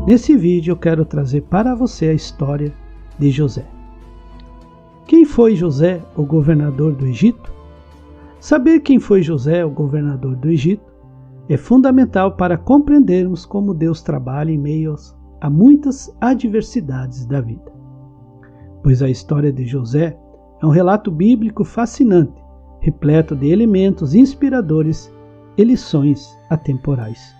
Nesse vídeo eu quero trazer para você a história de José. Quem foi José, o governador do Egito? Saber quem foi José, o governador do Egito, é fundamental para compreendermos como Deus trabalha em meio a muitas adversidades da vida. Pois a história de José é um relato bíblico fascinante, repleto de elementos inspiradores e lições atemporais.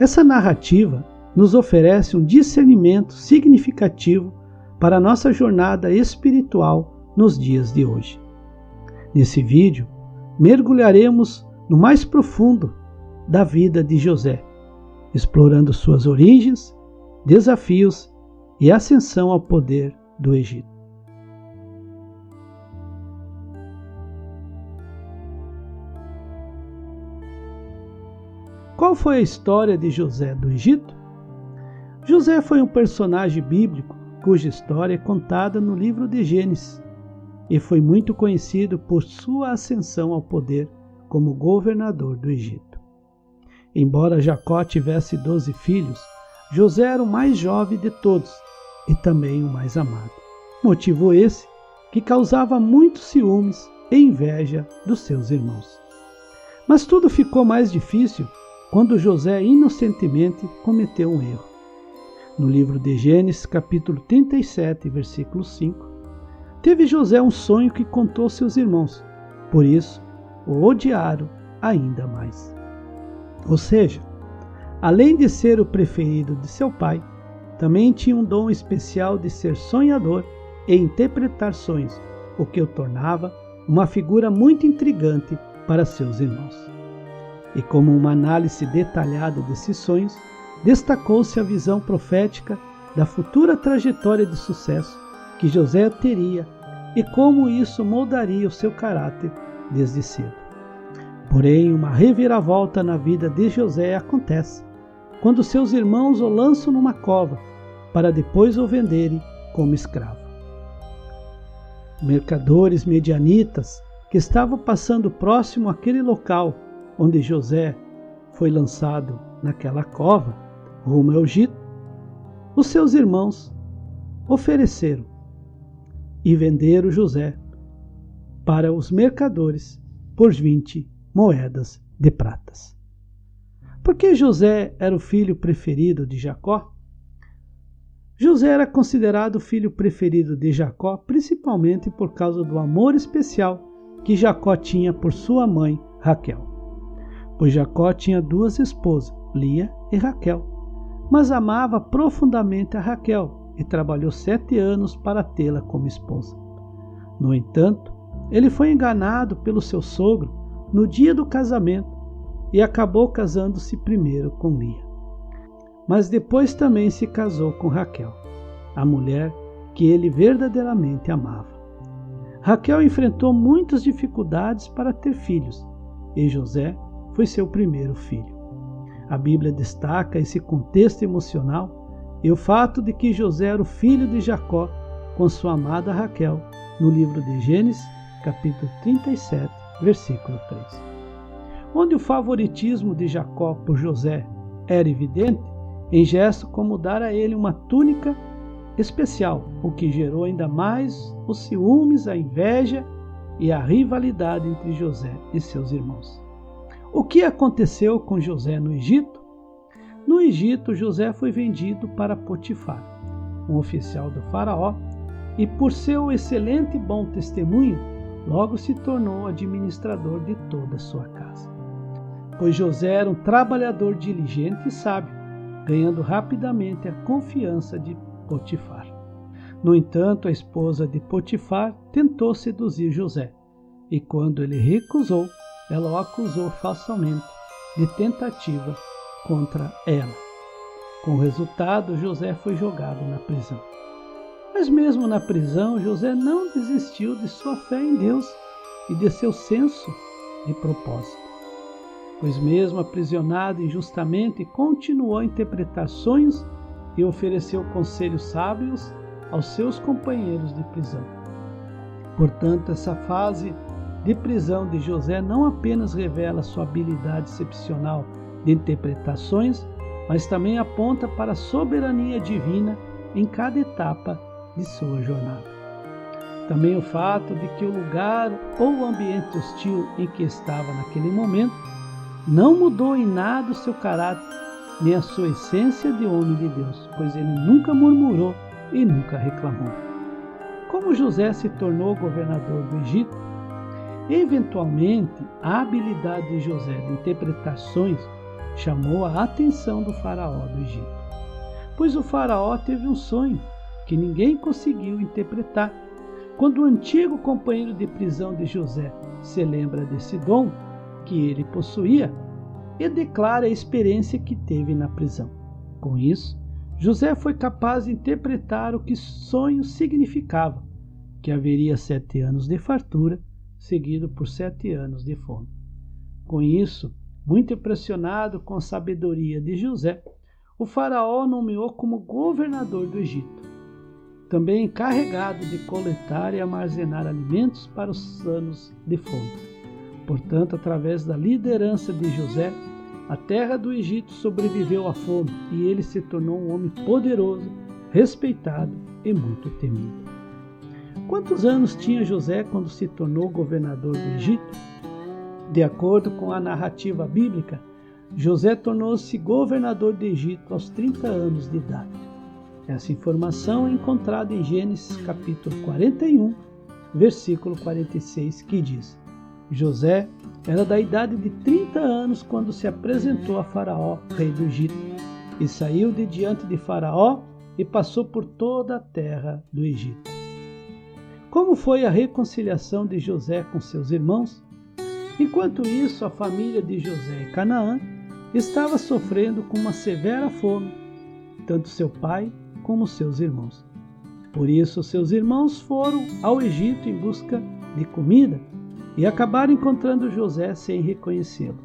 Essa narrativa nos oferece um discernimento significativo para a nossa jornada espiritual nos dias de hoje. Nesse vídeo, mergulharemos no mais profundo da vida de José, explorando suas origens, desafios e ascensão ao poder do Egito. Qual foi a história de José do Egito? José foi um personagem bíblico cuja história é contada no livro de Gênesis e foi muito conhecido por sua ascensão ao poder como governador do Egito. Embora Jacó tivesse 12 filhos, José era o mais jovem de todos e também o mais amado. Motivo esse que causava muitos ciúmes e inveja dos seus irmãos. Mas tudo ficou mais difícil quando José inocentemente cometeu um erro. No livro de Gênesis, capítulo 37, versículo 5, teve José um sonho que contou seus irmãos, por isso o odiaram ainda mais. Ou seja, além de ser o preferido de seu pai, também tinha um dom especial de ser sonhador e interpretar sonhos, o que o tornava uma figura muito intrigante para seus irmãos. E como uma análise detalhada desses sonhos, destacou-se a visão profética da futura trajetória de sucesso que José teria e como isso moldaria o seu caráter desde cedo. Porém, uma reviravolta na vida de José acontece quando seus irmãos o lançam numa cova para depois o venderem como escravo. Mercadores medianitas que estavam passando próximo àquele local onde José foi lançado naquela cova, rumo ao Egito, os seus irmãos ofereceram e venderam José para os mercadores por 20 moedas de pratas. Por que José era o filho preferido de Jacó? José era considerado o filho preferido de Jacó principalmente por causa do amor especial que Jacó tinha por sua mãe Raquel. Pois Jacó tinha 2 esposas, Lia e Raquel, mas amava profundamente a Raquel e trabalhou 7 anos para tê-la como esposa. No entanto, ele foi enganado pelo seu sogro no dia do casamento e acabou casando-se primeiro com Lia. Mas depois também se casou com Raquel, a mulher que ele verdadeiramente amava. Raquel enfrentou muitas dificuldades para ter filhos e José foi seu primeiro filho. A Bíblia destaca esse contexto emocional e o fato de que José era o filho de Jacó com sua amada Raquel, no livro de Gênesis, capítulo 37, versículo 3. Onde o favoritismo de Jacó por José era evidente, em gesto como dar a ele uma túnica especial, o que gerou ainda mais os ciúmes, a inveja e a rivalidade entre José e seus irmãos. O que aconteceu com José no Egito? No Egito, José foi vendido para Potifar, um oficial do faraó, e por seu excelente e bom testemunho, logo se tornou administrador de toda a sua casa. Pois José era um trabalhador diligente e sábio, ganhando rapidamente a confiança de Potifar. No entanto, a esposa de Potifar tentou seduzir José, e quando ele recusou, ela o acusou falsamente de tentativa contra ela. Com o resultado, José foi jogado na prisão. Mas mesmo na prisão, José não desistiu de sua fé em Deus e de seu senso de propósito. Pois mesmo aprisionado injustamente, continuou a interpretar sonhos e ofereceu conselhos sábios aos seus companheiros de prisão. Portanto, essa fase de prisão de José não apenas revela sua habilidade excepcional de interpretações, mas também aponta para a soberania divina em cada etapa de sua jornada. Também o fato de que o lugar ou o ambiente hostil em que estava naquele momento não mudou em nada o seu caráter, nem a sua essência de homem de Deus, pois ele nunca murmurou e nunca reclamou. Como José se tornou governador do Egito, eventualmente a habilidade de José de interpretar sonhos chamou a atenção do faraó do Egito, pois o faraó teve um sonho que ninguém conseguiu interpretar. Quando o antigo companheiro de prisão de José se lembra desse dom que ele possuía e declara a experiência que teve na prisão. Com isso, José foi capaz de interpretar o que sonho significava, que haveria 7 anos de fartura, seguido por 7 anos de fome. Com isso, muito impressionado com a sabedoria de José, o faraó nomeou como governador do Egito, também encarregado de coletar e armazenar alimentos para os anos de fome. Portanto, através da liderança de José, a terra do Egito sobreviveu à fome e ele se tornou um homem poderoso, respeitado e muito temido. Quantos anos tinha José quando se tornou governador do Egito? De acordo com a narrativa bíblica, José tornou-se governador do Egito aos 30 anos de idade. Essa informação é encontrada em Gênesis capítulo 41, versículo 46, que diz: José era da idade de 30 anos quando se apresentou a Faraó, rei do Egito, e saiu de diante de Faraó e passou por toda a terra do Egito. Como foi a reconciliação de José com seus irmãos? Enquanto isso, a família de José em Canaã estava sofrendo com uma severa fome, tanto seu pai como seus irmãos. Por isso, seus irmãos foram ao Egito em busca de comida e acabaram encontrando José sem reconhecê-lo.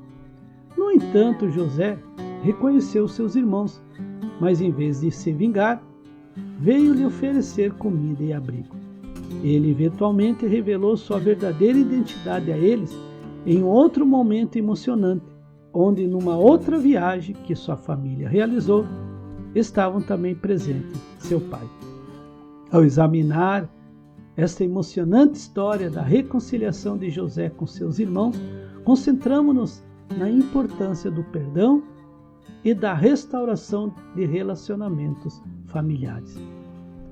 No entanto, José reconheceu seus irmãos, mas em vez de se vingar, veio lhe oferecer comida e abrigo. Ele eventualmente revelou sua verdadeira identidade a eles em outro momento emocionante, onde numa outra viagem que sua família realizou, estavam também presentes seu pai. Ao examinar esta emocionante história da reconciliação de José com seus irmãos, concentramos-nos na importância do perdão e da restauração de relacionamentos familiares.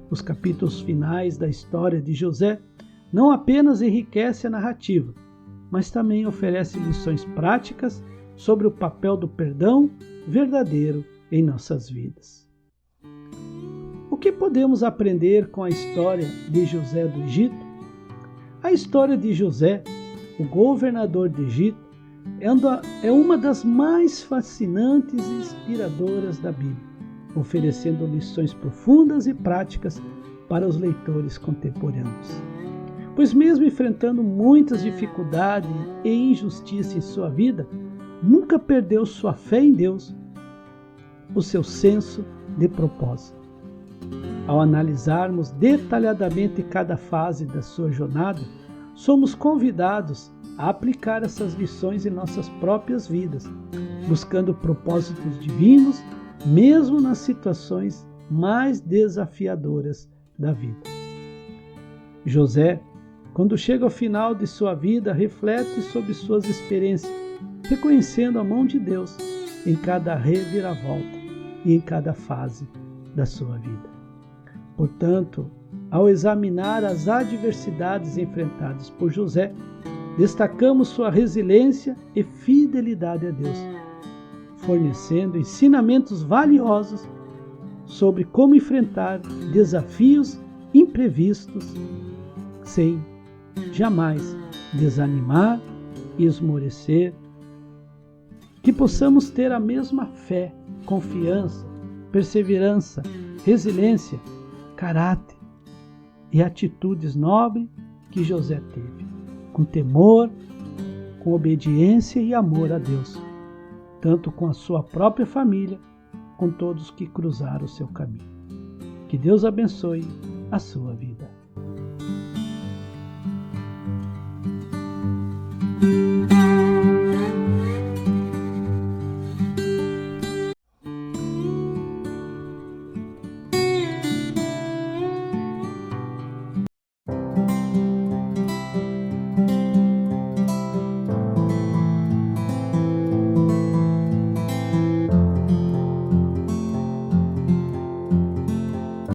Os capítulos finais da história de José não apenas enriquecem a narrativa, mas também oferecem lições práticas sobre o papel do perdão verdadeiro em nossas vidas. O que podemos aprender com a história de José do Egito? A história de José, o governador do Egito, é uma das mais fascinantes e inspiradoras da Bíblia, oferecendo lições profundas e práticas para os leitores contemporâneos. Pois mesmo enfrentando muitas dificuldades e injustiça em sua vida, nunca perdeu sua fé em Deus, o seu senso de propósito. Ao analisarmos detalhadamente cada fase da sua jornada, somos convidados a aplicar essas lições em nossas próprias vidas, buscando propósitos divinos, mesmo nas situações mais desafiadoras da vida. José, quando chega ao final de sua vida, reflete sobre suas experiências, reconhecendo a mão de Deus em cada reviravolta e em cada fase da sua vida. Portanto, ao examinar as adversidades enfrentadas por José, destacamos sua resiliência e fidelidade a Deus, fornecendo ensinamentos valiosos sobre como enfrentar desafios imprevistos sem jamais desanimar e esmorecer. Que possamos ter a mesma fé, confiança, perseverança, resiliência, caráter e atitudes nobres que José teve, com temor, com obediência e amor a Deus, tanto com a sua própria família, com todos que cruzaram o seu caminho. Que Deus abençoe a sua vida.